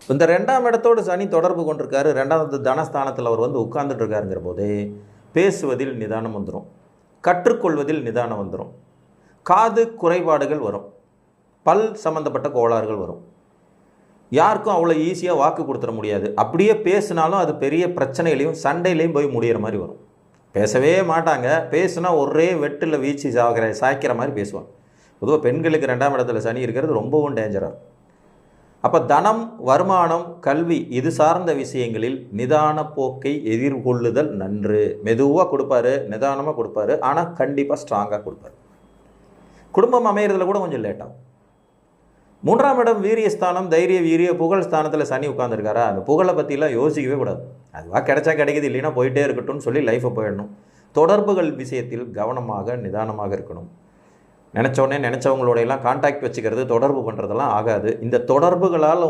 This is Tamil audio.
இந்த 2ஆம் இடத்தோடு சனி தொடர்பு கொண்டிருக்காரு. 2வது தனஸ்தானத்தில் அவர் வந்து உட்கார்ந்துட்டு இருக்காருங்கிற போதே பேசுவதில் நிதானம் வந்துடும், கற்றுக்கொள்வதில் நிதானம் வந்துடும், காது குறைபாடுகள் வரும், பல் சம்மந்தப்பட்ட கோளாறுகள் வரும். யாருக்கும் அவ்வளோ ஈஸியாக வாக்கு கொடுத்துட முடியாது. அப்படியே பேசினாலும் அது பெரிய பிரச்சனையிலையும் சண்டையிலையும் போய் முடிகிற மாதிரி வரும். பேசவே மாட்டாங்க, பேசுனா ஒரே வெட்டில் வீச்சு சாய்க்கிற மாதிரி பேசுவாங்க. பொதுவாக பெண்களுக்கு 2ஆம் இடத்துல சனி இருக்கிறது ரொம்பவும் டேஞ்சராக. அப்போ தனம், வருமானம், கல்வி இது சார்ந்த விஷயங்களில் நிதான போக்கை எதிர்கொள்ளுதல் நன்று. மெதுவாக கொடுப்பாரு, நிதானமாக கொடுப்பாரு, ஆனால் கண்டிப்பாக ஸ்ட்ராங்காக கொடுப்பாரு. குடும்பம் அமைகிறதுல கூட கொஞ்சம் லேட்டாகும். 3ஆம் இடம் வீரியஸ்தானம், தைரிய வீரிய புகழ் ஸ்தானத்தில் சனி உட்காந்துருக்காரா, அந்த புகழை பற்றிலாம் யோசிக்கவே கூடாது. அதுவாக கிடைச்சா கிடைக்குது, இல்லைன்னா போயிட்டே இருக்கட்டும்னு சொல்லி லைஃப்பை போயிடணும். தொடர்புகள் விஷயத்தில் கவனமாக நிதானமாக இருக்கணும். நினச்சவங்களோடையெல்லாம் கான்டாக்ட் வச்சுக்கிறது, தொடர்பு பண்ணுறதெல்லாம் ஆகாது. இந்த தொடர்புகளால்